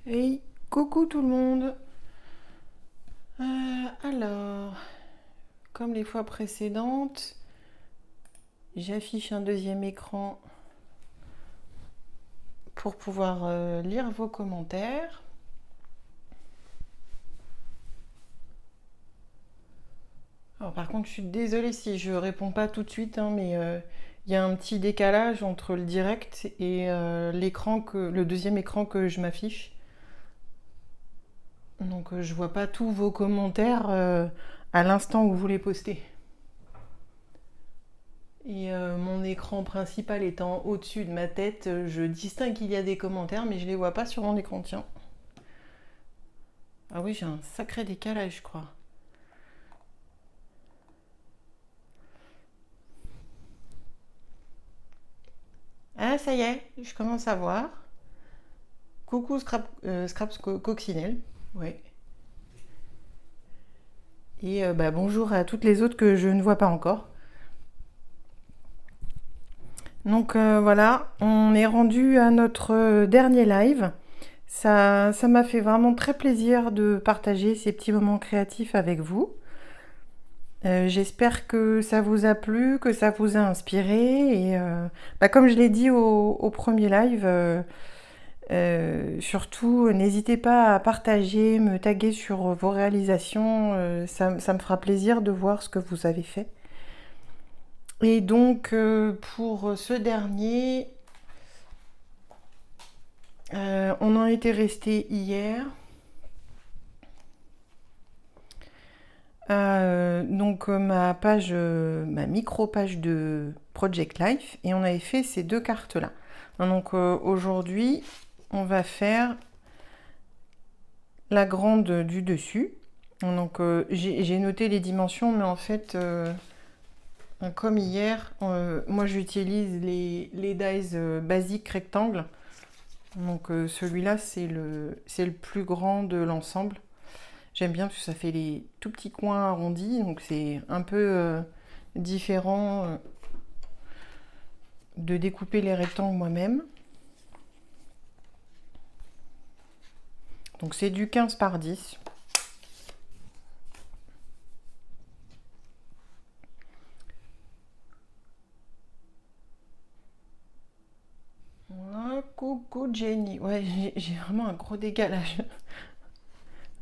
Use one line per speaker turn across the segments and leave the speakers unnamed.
Hey, coucou tout le monde. Alors, comme les fois précédentes, j'affiche un deuxième écran pour pouvoir lire vos commentaires. Alors, par contre, je suis désolée si je réponds pas tout de suite, hein, mais il y a un petit décalage entre le direct et le deuxième écran que je m'affiche. Donc, je vois pas tous vos commentaires à l'instant où vous les postez. Et mon écran principal étant au-dessus de ma tête, je distingue qu'il y a des commentaires, mais je les vois pas sur mon écran. Tiens. Ah oui, j'ai un sacré décalage, je crois. Ah, ça y est, je commence à voir. Coucou Scraps Coccinelle. Ouais. Et bah, bonjour à toutes les autres que je ne vois pas encore. Donc voilà, on est rendu à notre dernier live. Ça m'a fait vraiment très plaisir de partager ces petits moments créatifs avec vous. J'espère que ça vous a plu, que ça vous a inspiré. Et bah, comme je l'ai dit au premier live, surtout n'hésitez pas à partager, me taguer sur vos réalisations. Ça me fera plaisir de voir ce que vous avez fait. Et donc pour ce dernier, on en était resté hier. Donc ma micro-page de Project Life, et on avait fait ces deux cartes-là. Donc aujourd'hui, on va faire la grande du dessus. Donc j'ai noté les dimensions, mais en fait, comme hier, moi j'utilise les dies basiques rectangles. Donc celui-là, c'est le plus grand de l'ensemble. J'aime bien parce que ça fait les tout petits coins arrondis, donc c'est un peu différent de découper les rectangles moi-même. Donc c'est du 15 par 10. Voilà, coucou Jenny. Ouais, j'ai vraiment un gros décalage.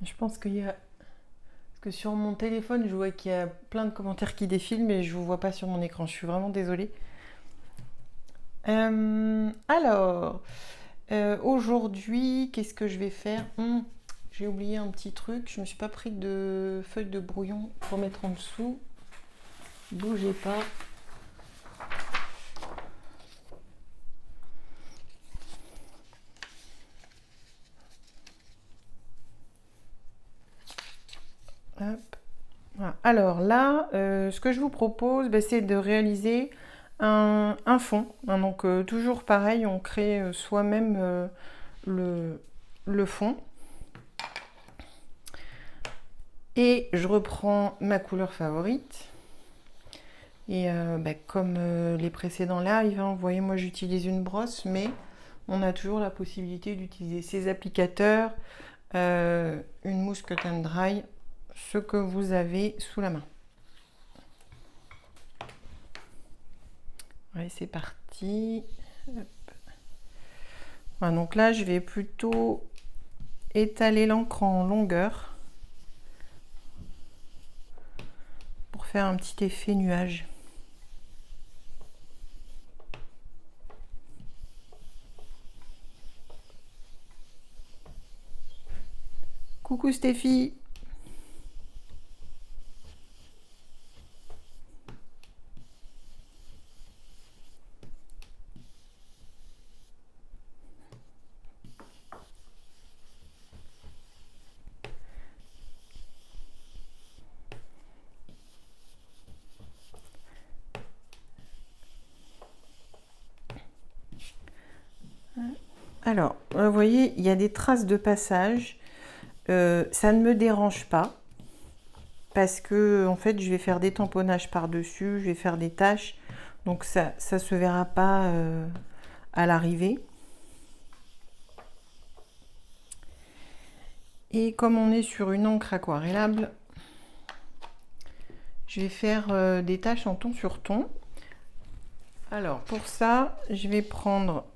Je pense qu'il y a... Parce que sur mon téléphone, je vois qu'il y a plein de commentaires qui défilent, mais je ne vous vois pas sur mon écran. Je suis vraiment désolée. Alors, aujourd'hui, qu'est-ce que je vais faire? J'ai oublié un petit truc. Je ne me suis pas pris de feuille de brouillon pour mettre en dessous. Bougez pas. Hop. Voilà. Alors là, ce que je vous propose, bah, c'est de réaliser un fond. Hein, donc toujours pareil, on crée soi-même le fond. Et je reprends ma couleur favorite. Et bah, comme les précédents lives, hein, vous voyez, moi j'utilise une brosse, mais on a toujours la possibilité d'utiliser ces applicateurs, une mousse cut and dry, ce que vous avez sous la main. Allez, c'est parti. Hop. Voilà, donc là, je vais plutôt étaler l'encre en longueur pour faire un petit effet nuage. Coucou Stéphie. Alors, vous voyez, il y a des traces de passage. Ça ne me dérange pas parce que en fait, je vais faire des tamponnages par-dessus, je vais faire des taches, donc ça se verra pas à l'arrivée. Et comme on est sur une encre aquarellable, je vais faire des taches en ton sur ton. Alors pour ça, je vais prendre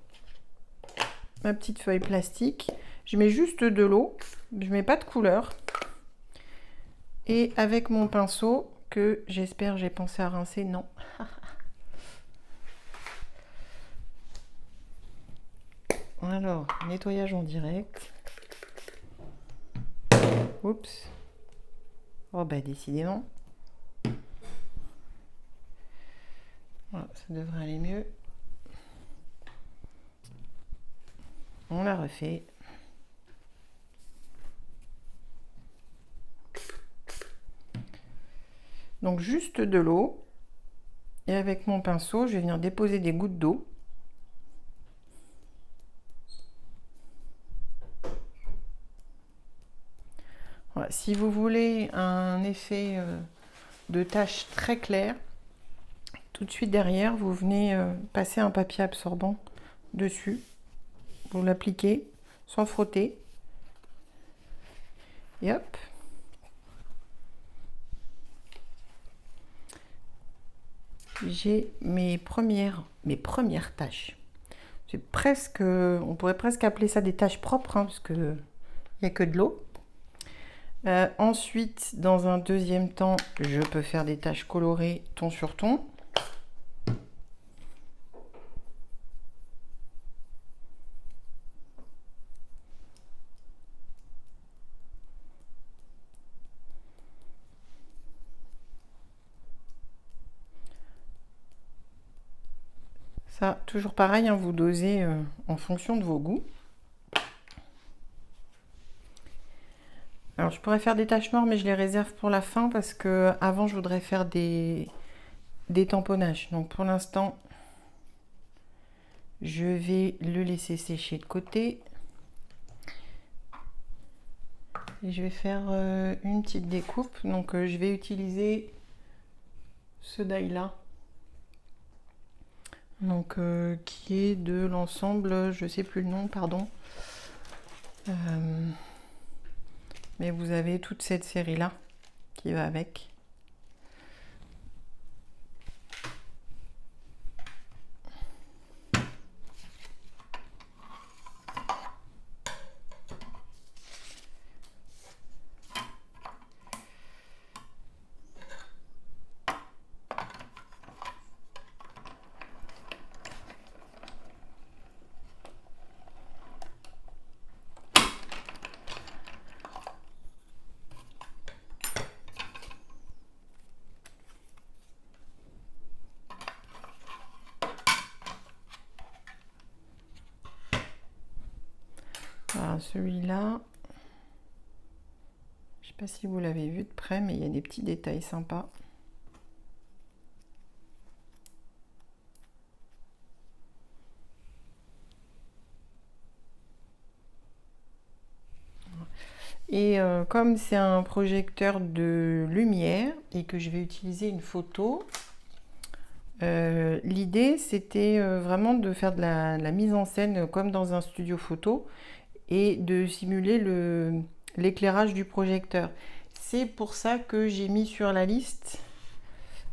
ma petite feuille plastique. Je mets juste de l'eau, je mets pas de couleur. Et avec mon pinceau, que j'espère j'ai pensé à rincer, non. Alors, nettoyage en direct. Oups. Oh bah décidément. Voilà, ça devrait aller mieux. On la refait. Donc juste de l'eau. Et avec mon pinceau, je vais venir déposer des gouttes d'eau. Voilà. Si vous voulez un effet de tache très clair, tout de suite derrière, vous venez passer un papier absorbant dessus. Vous l'appliquez sans frotter. Et hop. J'ai mes premières taches. C'est presque, on pourrait presque appeler ça des taches propres, hein, parce que il n'y a que de l'eau. Ensuite, dans un deuxième temps, je peux faire des taches colorées ton sur ton. Ça, toujours pareil, hein, vous dosez en fonction de vos goûts. Alors, je pourrais faire des taches noires, mais je les réserve pour la fin parce que avant, je voudrais faire des tamponnages. Donc, pour l'instant, je vais le laisser sécher de côté. Et je vais faire une petite découpe. Donc, je vais utiliser ce die-là. Donc, qui est de l'ensemble, je sais plus le nom, pardon. Mais vous avez toute cette série-là qui va avec. Voilà, celui-là, je ne sais pas si vous l'avez vu de près, mais il y a des petits détails sympas. Et comme c'est un projecteur de lumière et que je vais utiliser une photo, l'idée c'était vraiment de faire de la mise en scène comme dans un studio photo et de simuler l'éclairage du projecteur. C'est pour ça que j'ai mis sur la liste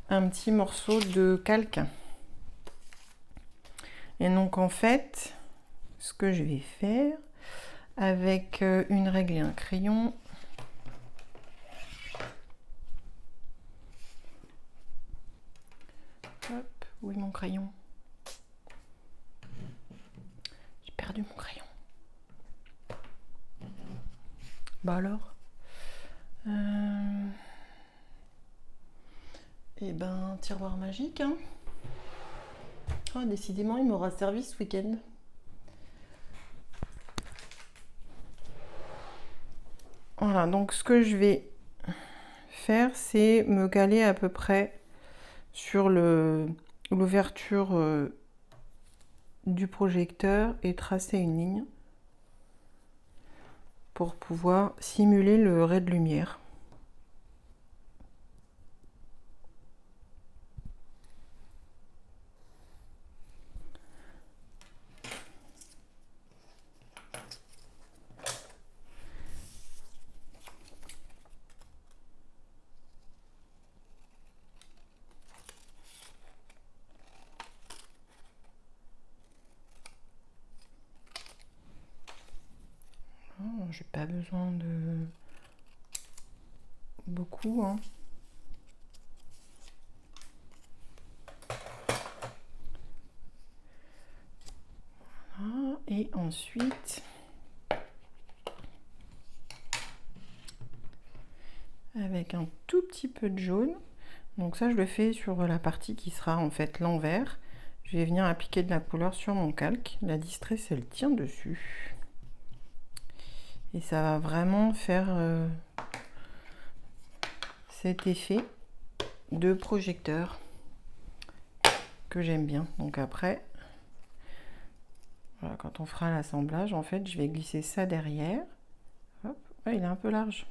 un petit morceau de calque. Et donc en fait, ce que je vais faire avec une règle et un crayon, hop, où est mon crayon? J'ai perdu mon crayon. Bah alors et ben, tiroir magique, hein. Oh, décidément, il m'aura servi ce week-end. Voilà, donc ce que je vais faire, c'est me caler à peu près sur l'ouverture du projecteur et tracer une ligne pour pouvoir simuler le ray de lumière. j'ai pas besoin de beaucoup, hein. Voilà. Et ensuite, avec un tout petit peu de jaune, donc ça je le fais sur la partie qui sera en fait l'envers. Je vais venir appliquer de la couleur sur mon calque. La Distress, elle tient dessus. Et ça va vraiment faire cet effet de projecteur que j'aime bien. Donc après, voilà, quand on fera l'assemblage, en fait, je vais glisser ça derrière. Hop, ouais, il est un peu large.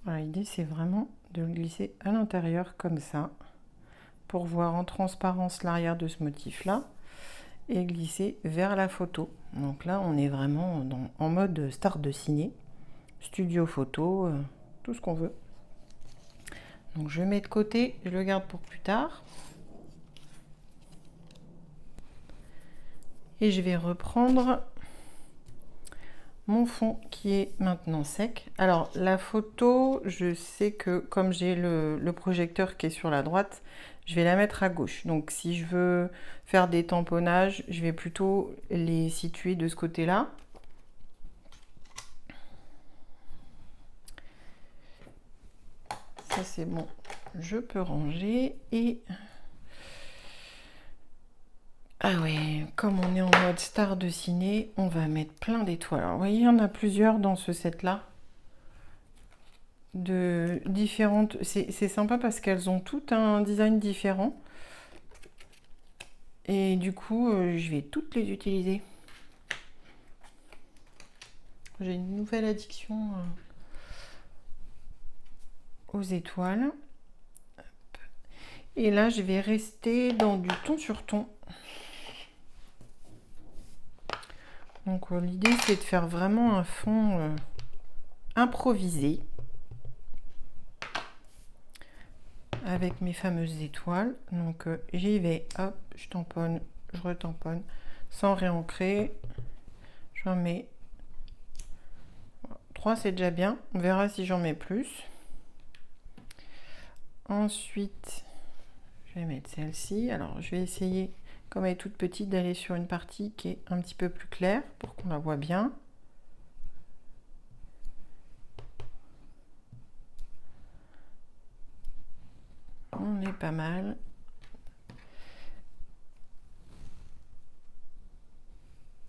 Voilà, l'idée c'est vraiment de le glisser à l'intérieur comme ça pour voir en transparence l'arrière de ce motif là et glisser vers la photo. Donc là on est vraiment en mode start de ciné, studio photo, tout ce qu'on veut. Donc je mets de côté, je le garde pour plus tard. Et je vais reprendre mon fond qui est maintenant sec. Alors la photo, je sais que comme j'ai le projecteur qui est sur la droite, je vais la mettre à gauche. Donc si je veux faire des tamponnages, je vais plutôt les situer de ce côté-là. Ça c'est bon, je peux ranger. Et ah ouais, comme on est en mode star de ciné, on va mettre plein d'étoiles. Alors vous voyez, il y en a plusieurs dans ce set-là. De différentes, c'est sympa parce qu'elles ont tout un design différent et du coup je vais toutes les utiliser. J'ai une nouvelle addiction aux étoiles. Et là je vais rester dans du ton sur ton. Donc l'idée c'est de faire vraiment un fond improvisé avec mes fameuses étoiles. Donc j'y vais, hop, je tamponne, je retamponne sans réancrer. J'en mets 3, c'est déjà bien. On verra si j'en mets plus. Ensuite, je vais mettre celle-ci. Alors je vais essayer, comme elle est toute petite, d'aller sur une partie qui est un petit peu plus claire pour qu'on la voit bien. On est pas mal.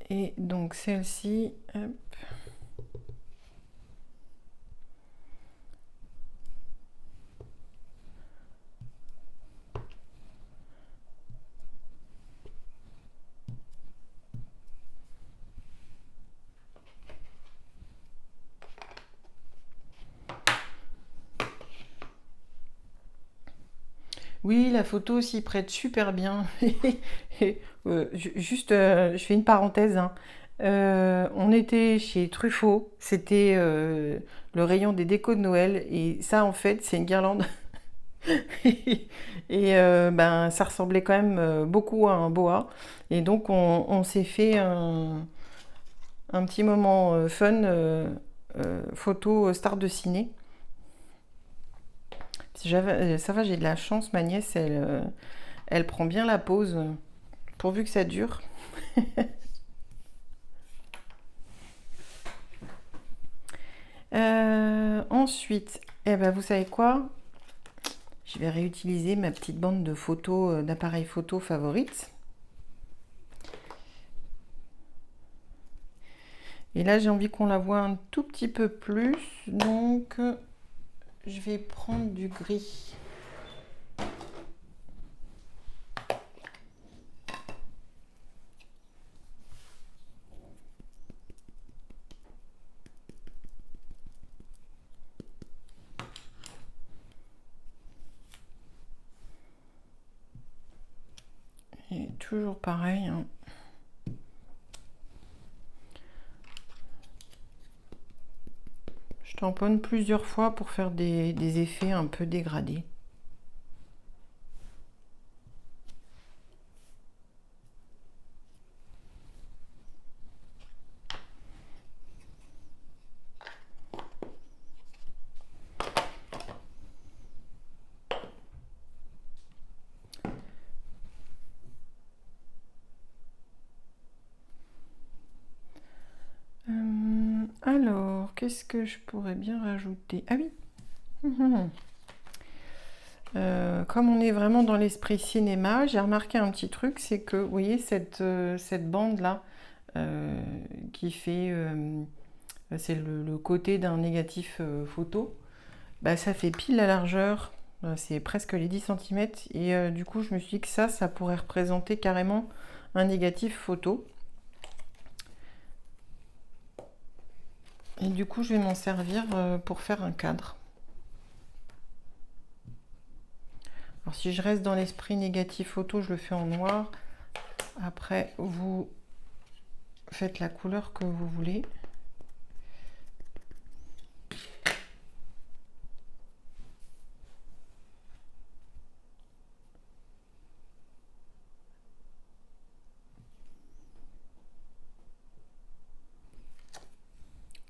Et donc celle-ci, hop. Oui, la photo s'y prête super bien. Juste, je fais une parenthèse, hein. On était chez Truffaut, c'était le rayon des décos de Noël, et ça en fait c'est une guirlande. Et ben, ça ressemblait quand même beaucoup à un boa. Et donc on s'est fait un petit moment fun photo star de ciné. Ça va, j'ai de la chance, ma nièce, elle prend bien la pause, pourvu que ça dure. Ensuite, eh ben, vous savez quoi? Je vais réutiliser ma petite bande de photos, d'appareils photo favorites. Et là, j'ai envie qu'on la voit un tout petit peu plus, donc je vais prendre du gris. Et toujours pareil, hein. tamponne plusieurs fois pour faire des effets un peu dégradés. Alors, qu'est-ce que je pourrais bien rajouter? Ah oui. Comme on est vraiment dans l'esprit cinéma, j'ai remarqué un petit truc, c'est que, vous voyez, cette bande-là, qui fait, c'est le côté d'un négatif photo, bah, ça fait pile la largeur, c'est presque les 10 cm, et du coup, je me suis dit que ça pourrait représenter carrément un négatif photo. Et du coup, je vais m'en servir pour faire un cadre. Alors si je reste dans l'esprit négatif photo, je le fais en noir. Après, vous faites la couleur que vous voulez.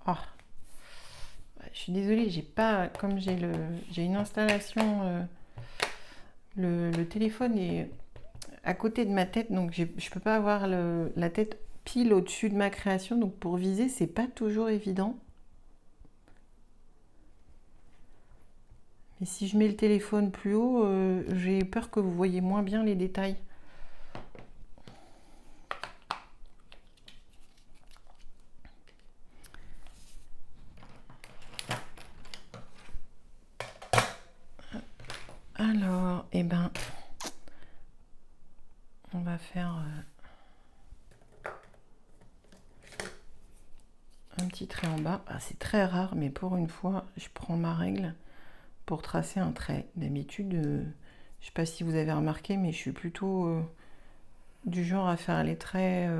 Ah, je suis désolée, j'ai pas, comme j'ai une installation, le téléphone est à côté de ma tête, donc je peux pas avoir la tête pile au-dessus de ma création, donc pour viser, c'est pas toujours évident. Mais si je mets le téléphone plus haut, j'ai peur que vous voyez moins bien les détails. Alors, eh ben, on va faire un petit trait en bas. Ah, c'est très rare, mais pour une fois, je prends ma règle pour tracer un trait. D'habitude, je sais pas si vous avez remarqué, mais je suis plutôt du genre à faire les traits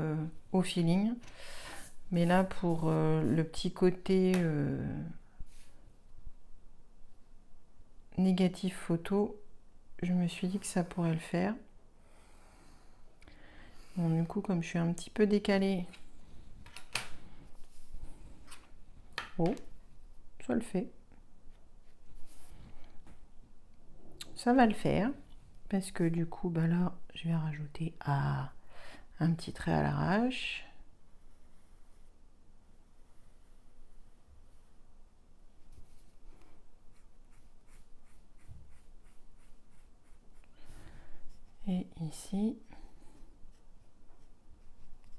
au feeling. Mais là, pour le petit côté négatif photo, je me suis dit que ça pourrait le faire. Bon, du coup, comme je suis un petit peu décalée, oh, ça le fait. Ça va le faire, parce que du coup, bah là, je vais rajouter un petit trait à l'arrache. Et ici,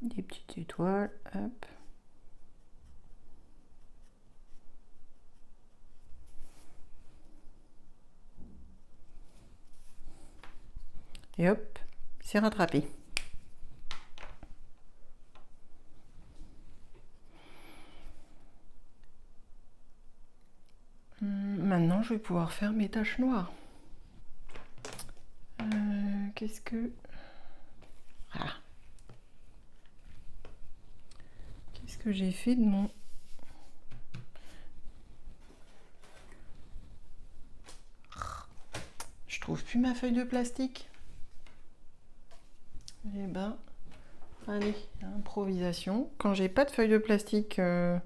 des petites étoiles, hop. Et hop, c'est rattrapé. Maintenant, je vais pouvoir faire mes taches noires. Qu'est-ce que... Ah. Qu'est-ce que j'ai fait de mon... Je trouve plus ma feuille de plastique. Eh ben, allez, improvisation. Quand j'ai pas de feuille de plastique à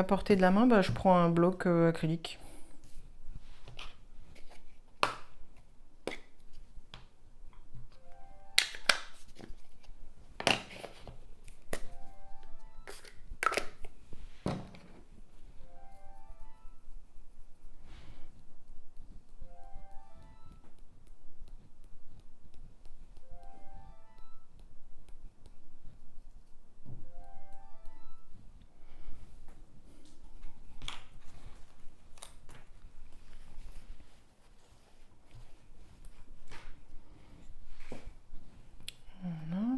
portée de la main, bah, je prends un bloc acrylique.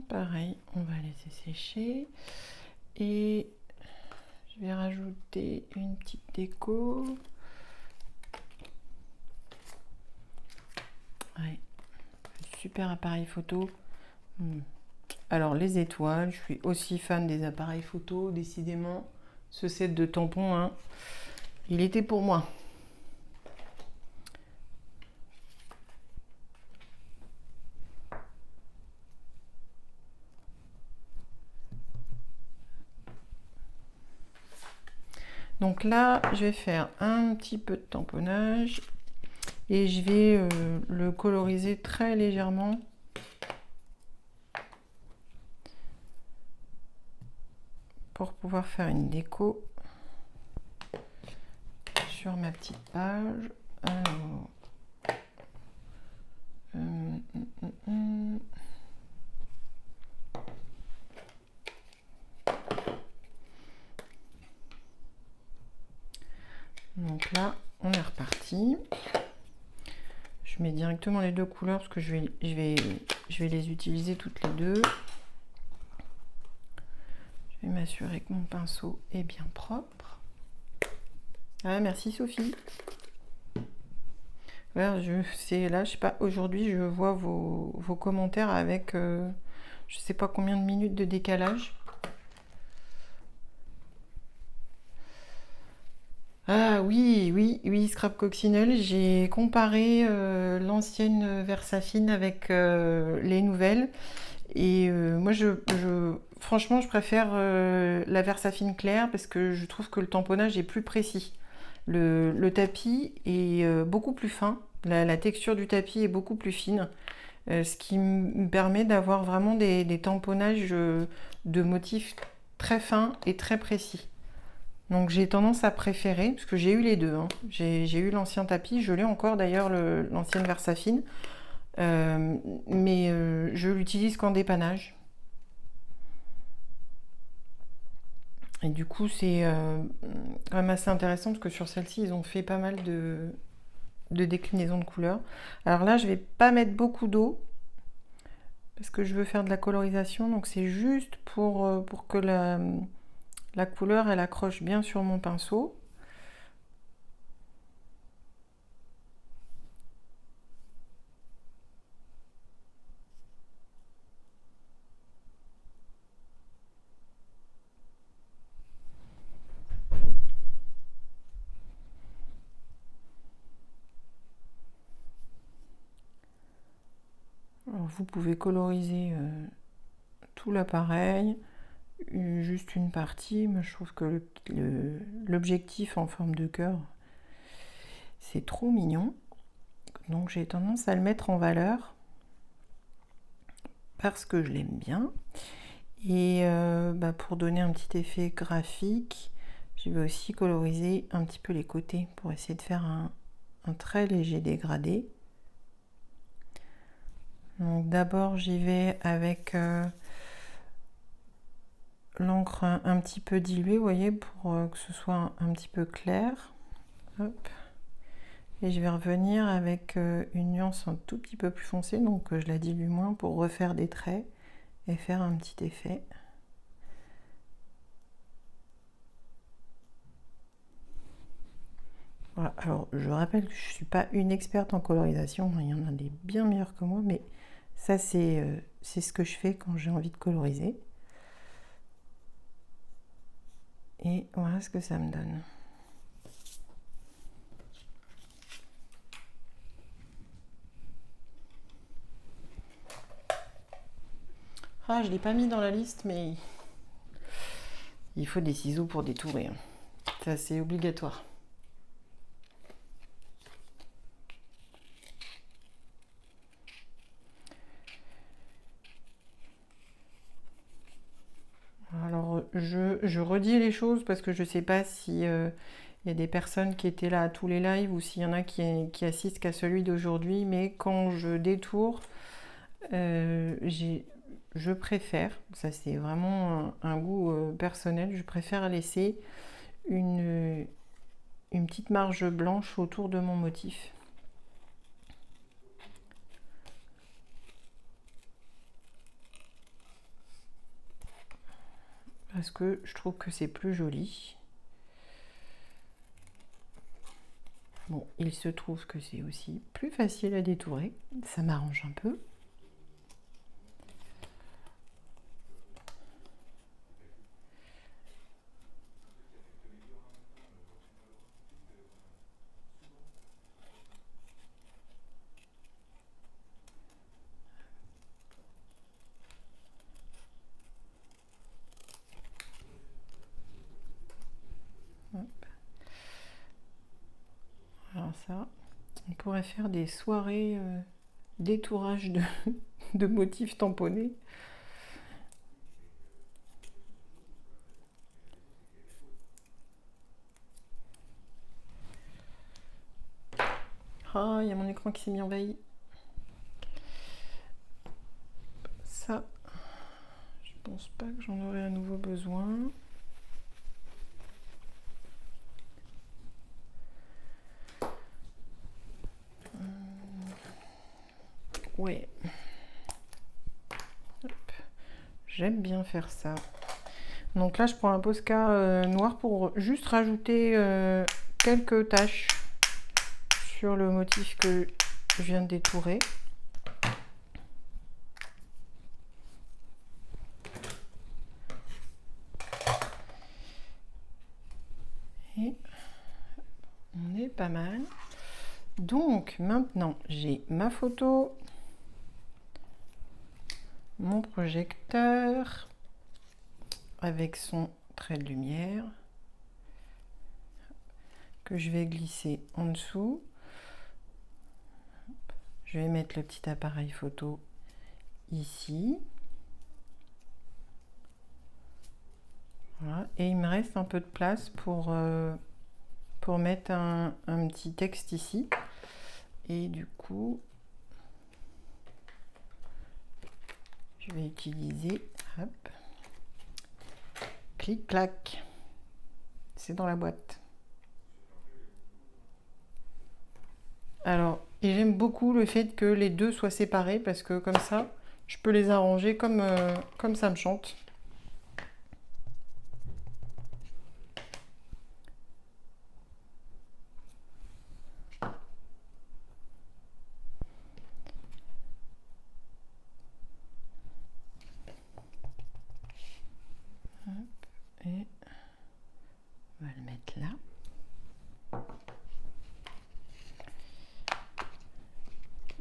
Pareil, on va laisser sécher et je vais rajouter une petite déco. Ouais, super appareil photo. Alors les étoiles, je suis aussi fan des appareils photo, décidément. Ce set de tampons, hein, Il était pour moi. Donc là, je vais faire un petit peu de tamponnage et je vais le coloriser très légèrement. Pour pouvoir faire une déco sur ma petite page. Alors, donc là, on est reparti. Je mets directement les deux couleurs parce que je vais les utiliser toutes les deux. Je vais m'assurer que mon pinceau est bien propre. Ah, merci Sophie. Ouais, c'est là, je sais pas, aujourd'hui je vois vos commentaires avec je sais pas combien de minutes de décalage. Ah oui, oui, oui, Scrap Coccinelle, j'ai comparé l'ancienne Versafine avec les nouvelles. Et moi, franchement, je préfère la Versafine claire parce que je trouve que le tamponnage est plus précis. Le tapis est beaucoup plus fin, la texture du tapis est beaucoup plus fine, ce qui me permet d'avoir vraiment des tamponnages de motifs très fins et très précis. Donc j'ai tendance à préférer, parce que j'ai eu les deux, hein. J'ai eu l'ancien tapis, je l'ai encore d'ailleurs, l'ancienne Versafine, mais je l'utilise qu'en dépannage. Et du coup c'est quand même assez intéressant, parce que sur celle-ci ils ont fait pas mal de déclinaisons de couleurs. Alors là je vais pas mettre beaucoup d'eau, parce que je veux faire de la colorisation, donc c'est juste pour que la couleur elle accroche bien sur mon pinceau. Alors, vous pouvez coloriser tout l'appareil, juste une partie. Moi je trouve que l'objectif en forme de cœur, c'est trop mignon. Donc j'ai tendance à le mettre en valeur parce que je l'aime bien. Et pour donner un petit effet graphique, je vais aussi coloriser un petit peu les côtés pour essayer de faire un très léger dégradé. Donc d'abord j'y vais avec l'encre un petit peu diluée, vous voyez, pour que ce soit un petit peu clair. Hop. Et je vais revenir avec une nuance un tout petit peu plus foncée, donc je la dilue moins pour refaire des traits et faire un petit effet. Voilà. Alors je rappelle que je ne suis pas une experte en colorisation, il y en a des bien meilleurs que moi, mais ça c'est ce que je fais quand j'ai envie de coloriser. Et voilà ce que ça me donne. Ah, je ne l'ai pas mis dans la liste, mais il faut des ciseaux pour détourer. Ça, c'est obligatoire. Alors, je redis les choses parce que je ne sais pas si y a des personnes qui étaient là à tous les lives ou s'il y en a qui assistent qu'à celui d'aujourd'hui, mais quand je détourne, je préfère, ça c'est vraiment un goût personnel, je préfère laisser une petite marge blanche autour de mon motif. Parce que je trouve que c'est plus joli. Bon, il se trouve que c'est aussi plus facile à détourer, ça m'arrange un peu. ça. On pourrait faire des soirées détourage de motifs tamponnés. Ah, il y a mon écran qui s'est mis en veille. Ça, je pense pas que j'en aurai à nouveau besoin. Ouais. J'aime bien faire ça. Donc là, je prends un Posca noir pour juste rajouter quelques taches sur le motif que je viens de détourer. Et on est pas mal. Donc maintenant, j'ai ma photo, mon projecteur avec son trait de lumière que je vais glisser en dessous. Je vais mettre le petit appareil photo ici. Voilà. Et il me reste un peu de place pour mettre un petit texte ici. Et du coup, je vais utiliser, hop, clic-clac. C'est dans la boîte. Alors, et j'aime beaucoup le fait que les deux soient séparés parce que comme ça, je peux les arranger comme ça me chante. Et on va le mettre là.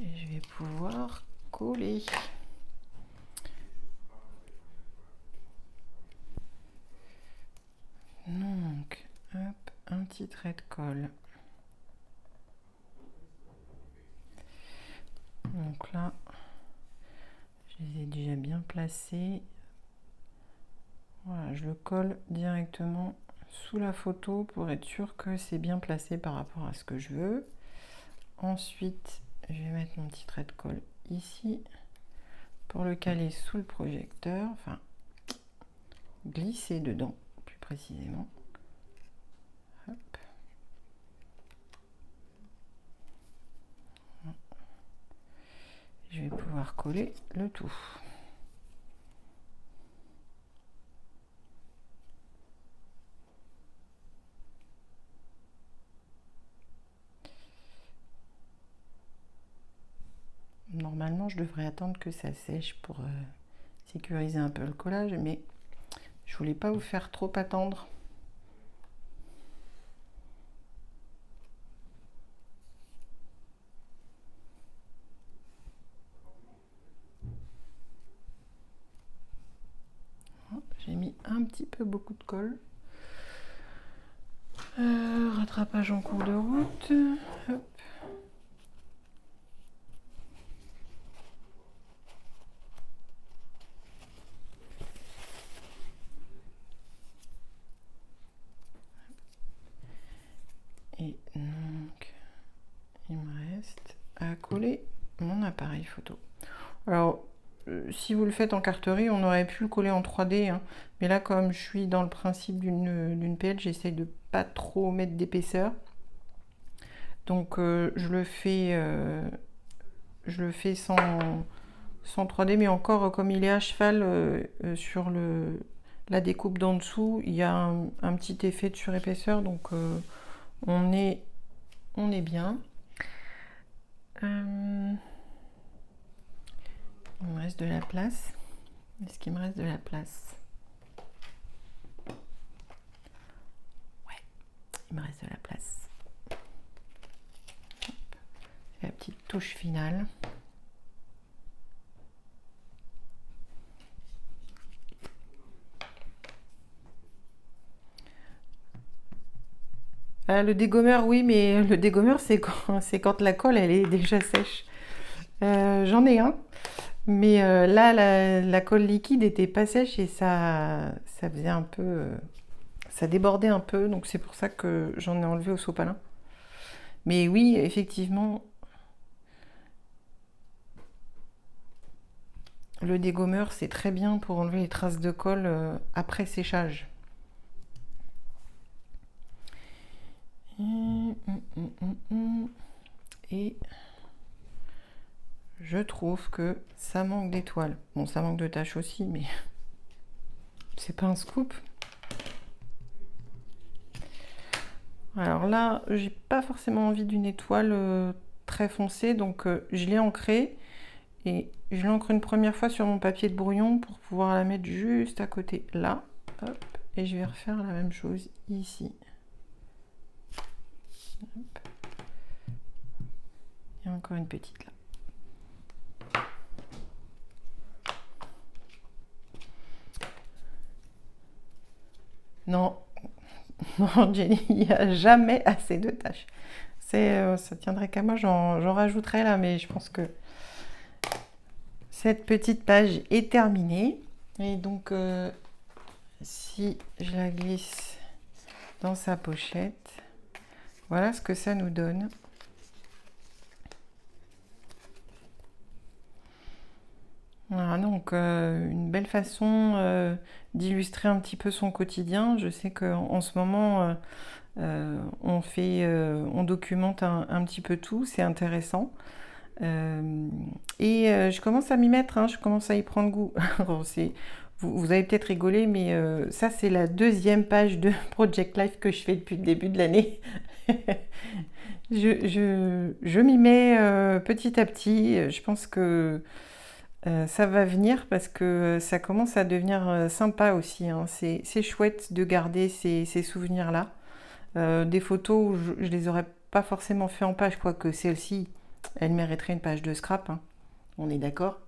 Et je vais pouvoir coller. Donc, hop, un petit trait de colle. Donc là, je les ai déjà bien placés. Voilà, je le colle directement sous la photo pour être sûr que c'est bien placé par rapport à ce que je veux. Ensuite, je vais mettre mon petit trait de colle ici pour le caler sous le projecteur, enfin glisser dedans plus précisément. Hop. Je vais pouvoir coller le tout. Normalement, je devrais attendre que ça sèche pour sécuriser un peu le collage, mais je voulais pas vous faire trop attendre. J'ai mis un petit peu beaucoup de colle. Rattrapage en cours de route. Hop. Et donc, il me reste à coller mon appareil photo. Alors, si vous le faites en carterie, on aurait pu le coller en 3D. Hein. Mais là, comme je suis dans le principe d'une pelle, j'essaye de pas trop mettre d'épaisseur. Donc, je le fais sans 3D, mais encore, comme il est à cheval sur la découpe d'en dessous, il y a un petit effet de surépaisseur. Donc, on est bien. Il me reste de la place. Est-ce qu'il me reste de la place? Ouais, il me reste de la place. La petite touche finale. Le dégommeur, oui, mais le dégommeur, c'est quand la colle, elle est déjà sèche. J'en ai un, mais là, la colle liquide était pas sèche et ça faisait un peu... ça débordait un peu, donc c'est pour ça que j'en ai enlevé au sopalin. Mais oui, effectivement, le dégommeur, c'est très bien pour enlever les traces de colle après séchage. Et je trouve que ça manque d'étoiles. Bon, ça manque de taches aussi, mais c'est pas un scoop. Alors là, j'ai pas forcément envie d'une étoile très foncée, donc je l'ai ancrée et je l'encre une première fois sur mon papier de brouillon pour pouvoir la mettre juste à côté là. Hop, et je vais refaire la même chose ici. Hop. Et encore une petite là. Non, non, Jenny, il n'y a jamais assez de tâches. Ça tiendrait qu'à moi, j'en rajouterais là, mais je pense que cette petite page est terminée. Et donc, si je la glisse dans sa pochette, voilà ce que ça nous donne. Voilà, donc une belle façon d'illustrer un petit peu son quotidien. Je sais qu'en ce moment, on documente un petit peu tout, c'est intéressant. Et je commence à m'y mettre, hein, je commence à y prendre goût. Alors, vous avez peut-être rigolé, mais ça c'est la deuxième page de Project Life que je fais depuis le début de l'année. Je m'y mets petit à petit. Je pense que ça va venir parce que ça commence à devenir sympa aussi, hein. C'est chouette de garder ces souvenirs-là. Des photos où je les aurais pas forcément fait en page, quoique celle-ci, elle mériterait une page de scrap, hein. On est d'accord.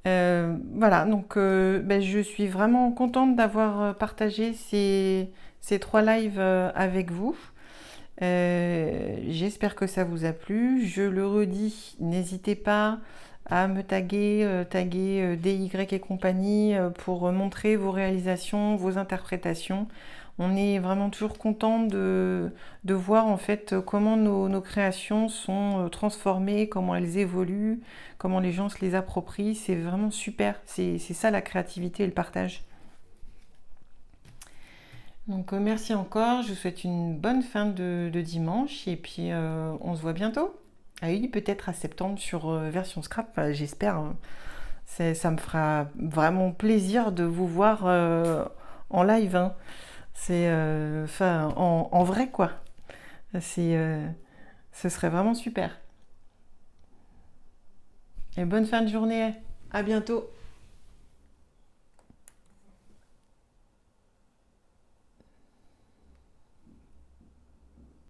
Voilà, donc ben, je suis vraiment contente d'avoir partagé ces 3 lives avec vous. J'espère que ça vous a plu. Je le redis, n'hésitez pas à me taguer DY et compagnie pour montrer vos réalisations, vos interprétations. On est vraiment toujours content de voir en fait comment nos créations sont transformées, comment elles évoluent, comment les gens se les approprient. C'est vraiment super. C'est ça la créativité et le partage. Donc merci encore, je vous souhaite une bonne fin de dimanche et puis on se voit bientôt. Ah oui, peut-être à septembre sur version scrap, j'espère, hein. Ça me fera vraiment plaisir de vous voir en live, hein. Enfin, en vrai quoi. C'est, ce serait vraiment super. Et bonne fin de journée, à bientôt.